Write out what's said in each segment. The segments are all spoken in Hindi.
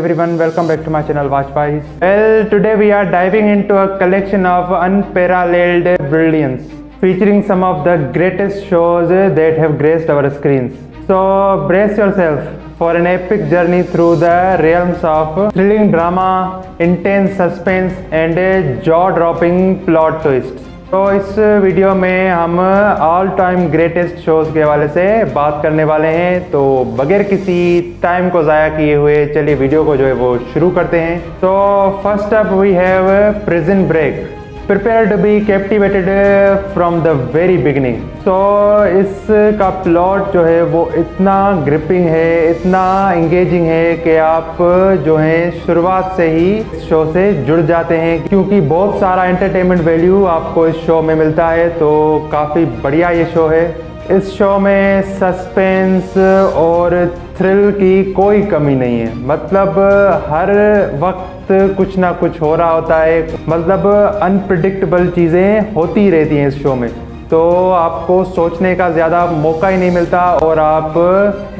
everyone, welcome back to my channel Watch Pies. Well, today we are diving into a collection of unparalleled brilliance, featuring some of the greatest shows that have graced our screens. So brace yourself for an epic journey through the realms of thrilling drama, intense suspense and jaw-dropping plot twists. तो इस वीडियो में हम ऑल टाइम ग्रेटेस्ट शोज़ के हवाले से बात करने वाले हैं। तो बगैर किसी टाइम को ज़ाया किए हुए चलिए वीडियो को जो है वो शुरू करते हैं। तो first up we have prison break. Prepare to be captivated from the very beginning. तो इसका प्लॉट जो है वो इतना ग्रिपिंग है, इतना इंगेजिंग है कि आप जो है शुरुआत से ही इस शो से जुड़ जाते हैं, क्योंकि बहुत सारा एंटरटेनमेंट वैल्यू आपको इस शो में मिलता है। तो काफ़ी बढ़िया ये शो है। इस शो में सस्पेंस और थ्रिल की कोई कमी नहीं है। मतलब हर वक्त कुछ ना कुछ हो रहा होता है, मतलब अनप्रिडिक्टेबल चीज़ें होती रहती हैं इस शो में। तो आपको सोचने का ज़्यादा मौका ही नहीं मिलता और आप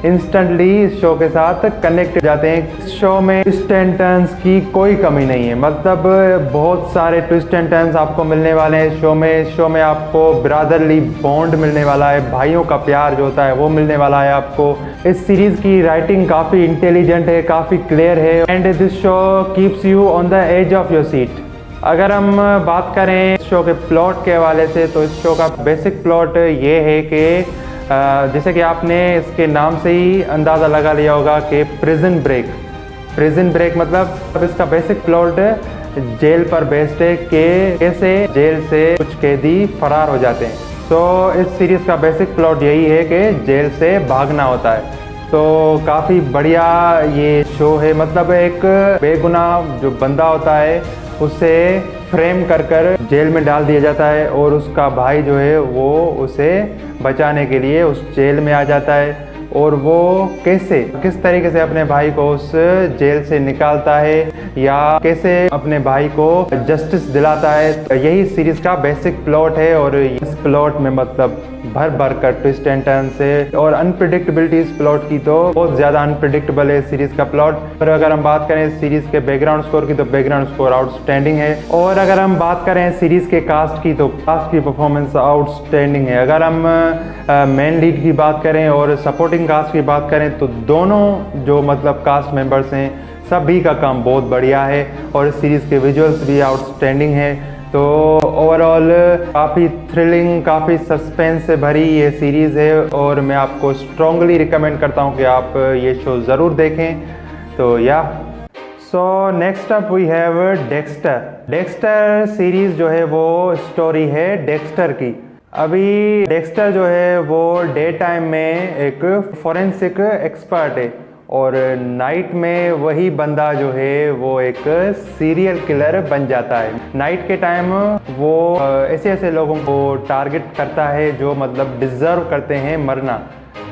इंस्टेंटली इस शो के साथ कनेक्ट हो जाते हैं। इस शो में ट्विस्ट एंड टर्न्स की कोई कमी नहीं है। मतलब बहुत सारे ट्विस्ट एंड टर्न्स आपको मिलने वाले हैं इस शो में। इस शो में आपको ब्रदरली बॉन्ड मिलने वाला है, भाइयों का प्यार जो होता है वो मिलने वाला है आपको। इस सीरीज़ की राइटिंग काफ़ी इंटेलिजेंट है, काफ़ी क्लियर है and this show keeps you on the edge of your seat. अगर हम बात करें इस शो के प्लॉट के हवाले से, तो इस शो का बेसिक प्लॉट ये है कि जैसे कि आपने इसके नाम से ही अंदाज़ा लगा लिया होगा कि प्रिजन ब्रेक। प्रिजन ब्रेक मतलब इसका बेसिक प्लॉट जेल पर बेस्ड है कि कैसे जेल से कुछ कैदी फरार हो जाते हैं। तो इस सीरीज़ का बेसिक प्लॉट यही है कि जेल से भागना होता है। तो काफ़ी बढ़िया ये शो है। मतलब एक बेगुनाह जो बंदा होता है उसे फ्रेम कर जेल में डाल दिया जाता है और उसका भाई जो है वो उसे बचाने के लिए उस जेल में आ जाता है और वो किस तरीके से अपने भाई को उस जेल से निकालता है या कैसे अपने भाई को जस्टिस दिलाता है। यही सीरीज़ का बेसिक प्लॉट है और इस प्लॉट में मतलब भर कर ट्विस्ट एंड टर्न से और अनप्रिडिक्टेबिलिटी इस प्लॉट की तो बहुत ज़्यादा अनप्रिडिक्टेबल है सीरीज़ का प्लॉट। और अगर हम बात करें सीरीज़ के बैकग्राउंड स्कोर की, तो बैकग्राउंड स्कोर आउटस्टैंडिंग है। और अगर हम बात करें सीरीज़ के कास्ट की, तो कास्ट की परफॉर्मेंस आउटस्टैंडिंग है। अगर हम मेन लीड की बात करें और सपोर्टिंग कास्ट की बात करें, तो दोनों जो मतलब कास्ट मेंबर्स हैं सभी का काम बहुत बढ़िया है और इस सीरीज़ के विजुअल्स भी आउटस्टैंडिंग है। तो ओवरऑल काफ़ी थ्रिलिंग, काफ़ी सस्पेंस से भरी ये सीरीज़ है और मैं आपको स्ट्रॉन्गली रिकमेंड करता हूँ कि आप ये शो ज़रूर देखें। तो या so next up we have Dexter. Dexter series जो है वो स्टोरी है डेक्स्टर की। अभी डेक्स्टर जो है वो डे टाइम में एक फोरेंसिक एक्सपर्ट है और नाइट में वही बंदा जो है वो एक सीरियल किलर बन जाता है। नाइट के टाइम वो ऐसे लोगों को टारगेट करता है जो मतलब डिज़र्व करते हैं मरना,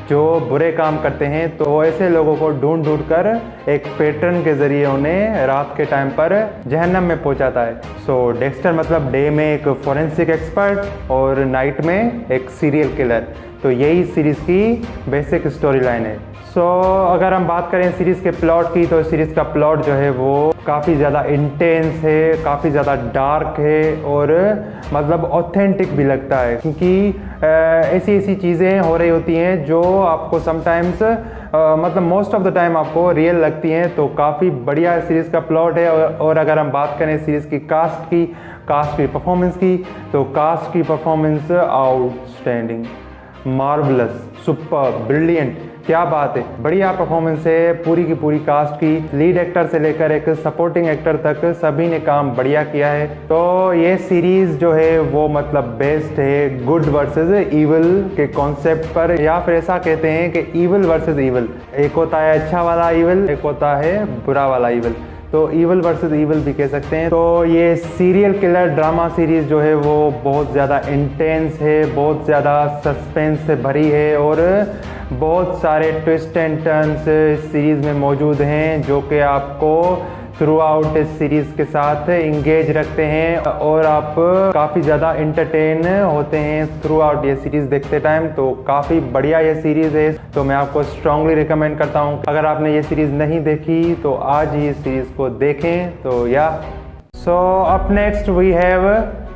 जो बुरे काम करते हैं। तो ऐसे लोगों को ढूंढ कर एक पैटर्न के ज़रिए उन्हें रात के टाइम पर जहन्नम में पहुंचाता है। सो डेक्स्टर मतलब डे में एक फोरेंसिक एक्सपर्ट और नाइट में एक सीरियल किलर। तो यही सीरीज़ की बेसिक स्टोरी लाइन है। सो अगर हम बात करें सीरीज़ के प्लॉट की, तो सीरीज़ का प्लॉट जो है वो काफ़ी ज़्यादा इंटेंस है, काफ़ी ज़्यादा डार्क है और मतलब ऑथेंटिक भी लगता है, क्योंकि ऐसी चीज़ें हो रही होती हैं जो आपको समटाइम्स मतलब मोस्ट ऑफ द टाइम आपको रियल लगती हैं। तो काफ़ी बढ़िया सीरीज़ का प्लॉट है। और अगर हम बात करें सीरीज़ की कास्ट की परफॉर्मेंस की, तो कास्ट की performance outstanding, marvellous, super, brilliant, क्या बात है, बढ़िया परफॉर्मेंस है पूरी की पूरी कास्ट की। लीड एक्टर से लेकर एक सपोर्टिंग एक्टर तक सभी ने काम बढ़िया किया है। तो ये सीरीज़ जो है वो मतलब बेस्ड है गुड वर्सेस इविल के कॉन्सेप्ट पर, या फिर ऐसा कहते हैं कि इविल वर्सेस इविल। एक होता है अच्छा वाला इविल, एक होता है बुरा वाला इविल। तो इविल वर्सेस इविल भी कह सकते हैं। तो ये सीरियल किलर ड्रामा सीरीज़ जो है वो बहुत ज़्यादा इंटेंस है, बहुत ज़्यादा सस्पेंस से भरी है और बहुत सारे ट्विस्ट एंड टर्न्स इस सीरीज़ में मौजूद हैं जो कि आपको थ्रू आउट इस सीरीज़ के साथ इंगेज रखते हैं और आप काफ़ी ज़्यादा इंटरटेन होते हैं थ्रू आउट ये सीरीज़ देखते टाइम। तो काफ़ी बढ़िया ये सीरीज़ है, तो मैं आपको स्ट्रांगली रिकमेंड करता हूँ। अगर आपने ये सीरीज़ नहीं देखी तो आज ही इस सीरीज़ को देखें। तो या so up next we have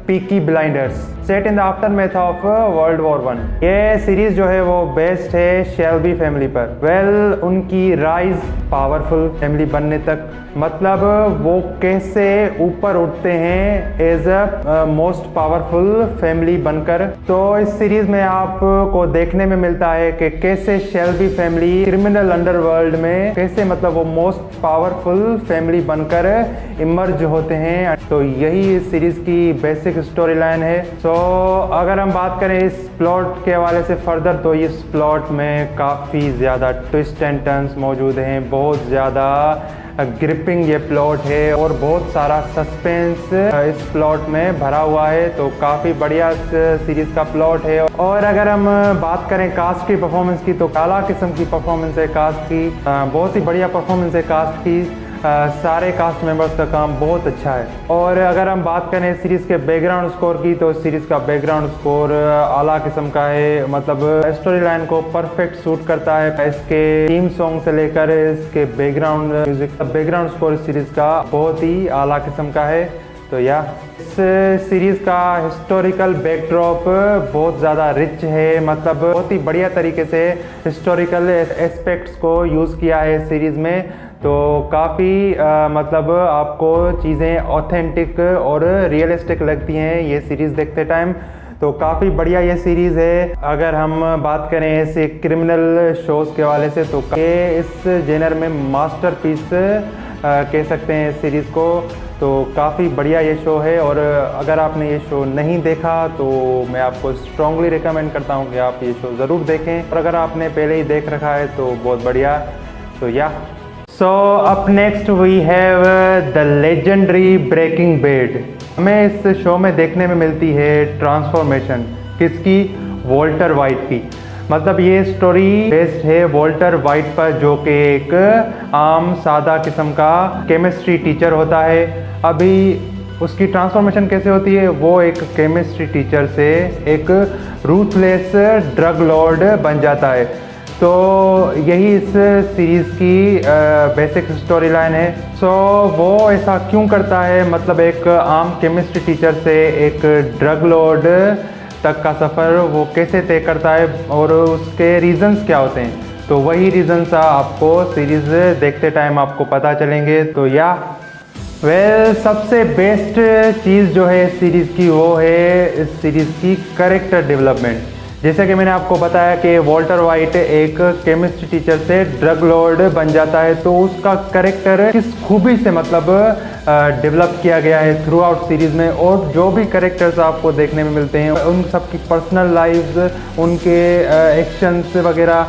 Peaky Blinders set in the aftermath of world war 1। ये सीरीज जो है वो बेस्ड है शेल्बी फैमिली पर। वेल उनकी राइज पावरफुल फैमिली बनने तक, मतलब वो कैसे ऊपर उठते हैं as a most powerful family बनकर। तो इस सीरीज में आपको देखने में मिलता है कि कैसे शेल्बी फैमिली क्रिमिनल अंडरवर्ल्ड में कैसे मतलब वो मोस्ट पावरफुल फैमिली बनकर इमर्ज होते हैं। तो यही इस सीरीज की बेसिक स्टोरी लाइन है। सो अगर हम बात करें इस प्लॉट के हवाले से फर्दर, तो इस प्लॉट में काफ़ी ज़्यादा ट्विस्ट एंड टर्न्स मौजूद हैं, बहुत ज़्यादा ग्रिपिंग ये प्लॉट है और बहुत सारा सस्पेंस इस प्लॉट में भरा हुआ है। तो काफ़ी बढ़िया इस सीरीज़ का प्लॉट है। और अगर हम बात करें कास्ट की परफॉर्मेंस की, तो काला किस्म की परफॉर्मेंस है कास्ट की, बहुत ही बढ़िया परफॉर्मेंस है कास्ट की। सारे कास्ट मेंबर्स का काम बहुत अच्छा है। और अगर हम बात करें सीरीज़ के बैकग्राउंड स्कोर की, तो सीरीज़ का बैकग्राउंड स्कोर आला किस्म का है, मतलब स्टोरी लाइन को परफेक्ट सूट करता है। इसके थीम सॉन्ग से लेकर इसके बैकग्राउंड म्यूजिक, बैकग्राउंड स्कोर इस सीरीज़ का बहुत ही आला किस्म का है। तो या इस सीरीज़ का हिस्टोरिकल बैकड्रॉप बहुत ज़्यादा रिच है, मतलब बहुत ही बढ़िया तरीके से हिस्टोरिकल एस्पेक्ट्स को यूज़ किया है इस सीरीज़ में। तो काफ़ी मतलब आपको चीज़ें ऑथेंटिक और रियलिस्टिक लगती हैं ये सीरीज़ देखते टाइम। तो काफ़ी बढ़िया ये सीरीज़ है। अगर हम बात करें ऐसे क्रिमिनल शोज़ के हवाले से, तो ये इस जेनर में मास्टरपीस कह सकते हैं इस सीरीज़ को। तो काफ़ी बढ़िया ये शो है। और अगर आपने ये शो नहीं देखा तो मैं आपको स्ट्रांगली रिकमेंड करता हूँ कि आप ये शो ज़रूर देखें। और अगर आपने पहले ही देख रखा है तो बहुत बढ़िया। तो या so up next we have the legendary Breaking Bad. हमें इस शो में देखने में मिलती है ट्रांसफॉर्मेशन किसकी, वॉल्टर वाइट की। मतलब ये स्टोरी बेस्ड है वॉल्टर वाइट पर, जो कि एक आम सादा किस्म का केमिस्ट्री टीचर होता है। अभी उसकी ट्रांसफॉर्मेशन कैसे होती है, वो एक केमिस्ट्री टीचर से एक रूथलेस ड्रग लॉर्ड बन जाता है। तो यही इस सीरीज़ की बेसिक स्टोरी लाइन है। सो वो ऐसा क्यों करता है, मतलब एक आम केमिस्ट्री टीचर से एक ड्रग लॉर्ड तक का सफ़र वो कैसे तय करता है और उसके रीज़न्स क्या होते हैं। तो वही रीज़न्स आपको सीरीज़ देखते टाइम आपको पता चलेंगे। तो या सबसे बेस्ट चीज़ जो है इस सीरीज़ की वो है इस सीरीज़ की कैरेक्टर डेवलपमेंट। जैसे कि मैंने आपको बताया कि वॉल्टर वाइट एक केमिस्ट्री टीचर से ड्रग लॉर्ड बन जाता है, तो उसका कैरेक्टर किस खूबी से मतलब डेवलप किया गया है थ्रू आउट सीरीज़ में। और जो भी कैरेक्टर्स आपको देखने में मिलते हैं उन सब की पर्सनल लाइव्स, उनके एक्शंस वगैरह,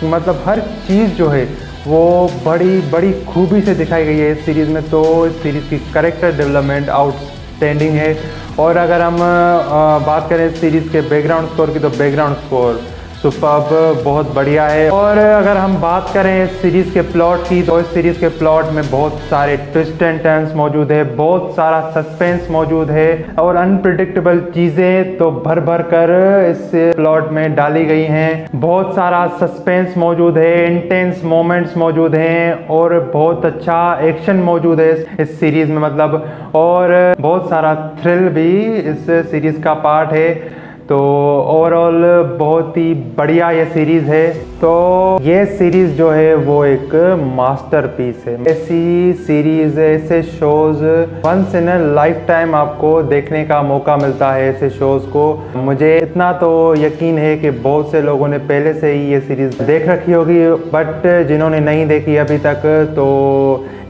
मतलब हर चीज़ जो है वो बड़ी बड़ी खूबी से दिखाई गई है इस सीरीज़ में। तो इस सीरीज़ की कैरेक्टर डेवलपमेंट आउटस्टैंडिंग है। और अगर हम बात करें सीरीज़ के बैकग्राउंड स्कोर की, तो बैकग्राउंड स्कोर सुपर्ब बहुत बढ़िया है। और अगर हम बात करें इस सीरीज़ के प्लॉट की, तो इस सीरीज़ के प्लॉट में बहुत सारे ट्विस्ट एंड टर्न्स मौजूद है, बहुत सारा सस्पेंस मौजूद है और अनप्रिडिक्टेबल चीज़ें तो भर भर कर इस प्लॉट में डाली गई हैं। बहुत सारा सस्पेंस मौजूद है, इंटेंस मोमेंट्स मौजूद हैं और बहुत अच्छा एक्शन मौजूद है इस सीरीज़ में, मतलब और बहुत सारा थ्रिल भी इस सीरीज़ का पार्ट है। तो ओवरऑल बहुत ही बढ़िया ये सीरीज़ है। तो ये सीरीज़ जो है वो एक मास्टरपीस है। ऐसी सीरीज़, ऐसे shows once in a lifetime आपको देखने का मौका मिलता है ऐसे शोज़ को। मुझे इतना तो यकीन है कि बहुत से लोगों ने पहले से ही ये सीरीज़ देख रखी होगी, बट जिन्होंने नहीं देखी अभी तक तो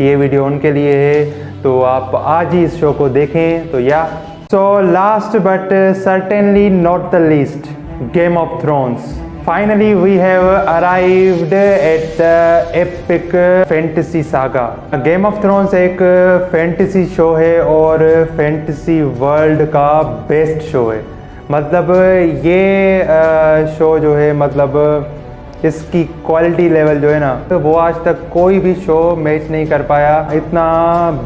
ये वीडियो उनके लिए है। तो आप आज ही इस शो को देखें। तो या So last but certainly not the least, Game of Thrones. Finally we have arrived at the epic fantasy saga. Game of Thrones एक फैंटेसी शो है और फैंटेसी वर्ल्ड का बेस्ट शो है। मतलब ये शो जो है मतलब इसकी क्वालिटी लेवल जो है ना, तो वो आज तक कोई भी शो मैच नहीं कर पाया। इतना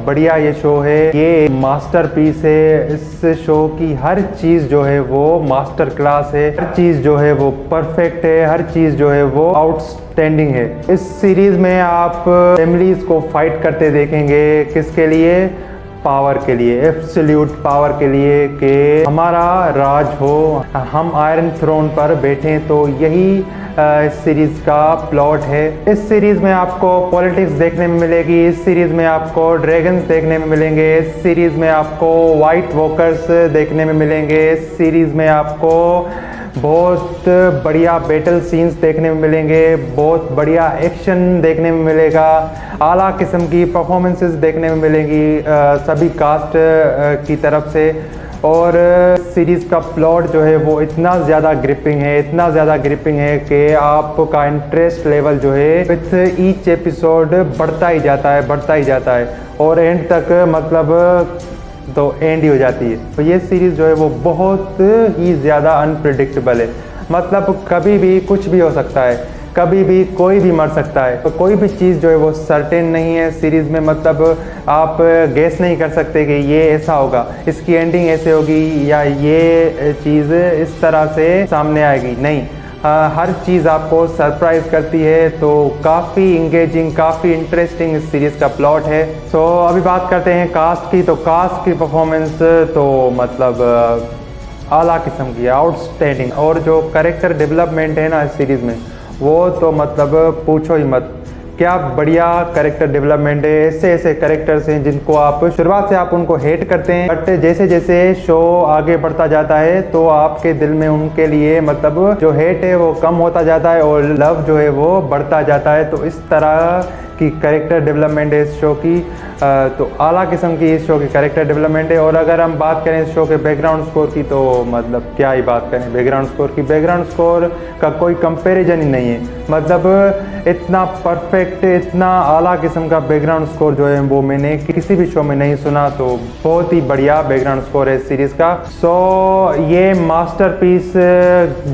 बढ़िया ये शो है, ये मास्टरपीस है। इस शो की हर चीज़ जो है वो मास्टर क्लास है, हर चीज़ जो है वो परफेक्ट है, हर चीज़ जो है वो आउटस्टैंडिंग है। इस सीरीज़ में आप फैमिलीज़ को फाइट करते देखेंगे। किसके लिए? पावर के लिए, एब्सोल्यूट पावर के लिए, कि हमारा राज हो, हम आयरन थ्रोन पर बैठें। तो यही इस सीरीज़ का प्लॉट है। इस सीरीज़ में आपको पॉलिटिक्स देखने में मिलेगी, इस सीरीज़ में आपको ड्रैगन्स देखने में मिलेंगे, इस सीरीज़ में आपको वाइट वॉकर्स देखने में मिलेंगे, इस सीरीज़ में आपको बहुत बढ़िया बैटल सीन्स देखने में मिलेंगे, बहुत बढ़िया एक्शन देखने में मिलेगा, आला किस्म की परफॉर्मेंसेस देखने में मिलेंगी सभी कास्ट की तरफ से। और सीरीज़ का प्लॉट जो है वो इतना ज़्यादा ग्रिपिंग है, इतना ज़्यादा ग्रिपिंग है कि आपका इंटरेस्ट लेवल जो है विथ ईच एपिसोड बढ़ता ही जाता है, बढ़ता ही जाता है, और एंड तक मतलब तो एंड ही हो जाती है। तो ये सीरीज़ जो है वो बहुत ही ज़्यादा अनप्रिडिक्टेबल है। मतलब कभी भी कुछ भी हो सकता है, कभी भी कोई भी मर सकता है, तो कोई भी चीज़ जो है वो सर्टेन नहीं है सीरीज़ में। मतलब आप गेस नहीं कर सकते कि ये ऐसा होगा, इसकी एंडिंग ऐसे होगी, या ये चीज़ इस तरह से सामने आएगी। नहीं, हर चीज़ आपको सरप्राइज करती है। तो काफ़ी इंगेजिंग, काफ़ी इंटरेस्टिंग इस सीरीज़ का प्लॉट है। तो अभी बात करते हैं कास्ट की। तो कास्ट की परफॉर्मेंस तो मतलब आला किस्म की, आउटस्टैंडिंग। और जो कैरेक्टर डेवलपमेंट है ना इस सीरीज़ में, वो तो मतलब पूछो ही मत, क्या बढ़िया कैरेक्टर डेवलपमेंट है। ऐसे ऐसे कैरेक्टर्स हैं जिनको आप शुरुआत से आप उनको हेट करते हैं, बट जैसे जैसे शो आगे बढ़ता जाता है तो आपके दिल में उनके लिए मतलब जो हेट है वो कम होता जाता है और लव जो है वो बढ़ता जाता है। तो इस तरह की कैरेक्टर डेवलपमेंट है इस शो की। तो आला किस्म की इस शो की कैरेक्टर डेवलपमेंट है। और अगर हम बात करें इस शो के बैकग्राउंड स्कोर की, तो मतलब क्या ही बात करें बैकग्राउंड स्कोर की। बैकग्राउंड स्कोर का कोई कंपैरिजन ही नहीं है। मतलब इतना परफेक्ट, इतना आला किस्म का बैकग्राउंड स्कोर जो है वो मैंने किसी भी शो में नहीं सुना। तो बहुत ही बढ़िया बैकग्राउंड स्कोर है इस सीरीज़ का। सो ये मास्टरपीस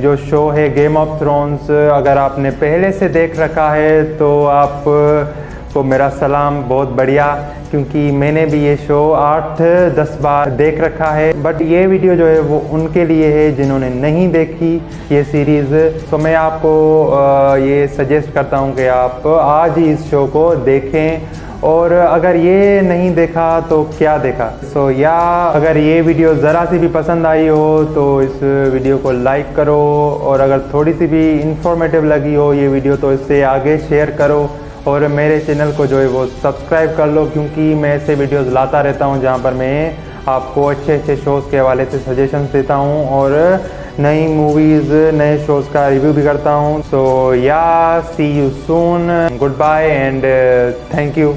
जो शो है गेम ऑफ थ्रोन्स, अगर आपने पहले से देख रखा है तो आप को मेरा सलाम, बहुत बढ़िया, क्योंकि मैंने भी ये शो 8-10 बार देख रखा है। बट ये वीडियो जो है वो उनके लिए है जिन्होंने नहीं देखी ये सीरीज़। तो मैं आपको ये सजेस्ट करता हूँ कि आप आज ही इस शो को देखें। और अगर ये नहीं देखा तो क्या देखा। सो या अगर ये वीडियो ज़रा सी भी पसंद आई हो तो इस वीडियो को लाइक करो, और अगर थोड़ी सी भी इंफॉर्मेटिव लगी हो ये वीडियो तो इससे आगे शेयर करो, और मेरे चैनल को जो है वो सब्सक्राइब कर लो, क्योंकि मैं ऐसे वीडियोस लाता रहता हूँ जहाँ पर मैं आपको अच्छे अच्छे शोज़ के हवाले से सजेशंस देता हूँ और नई मूवीज़, नए शोज़ का रिव्यू भी करता हूँ। So yeah see you soon, goodbye and thank you.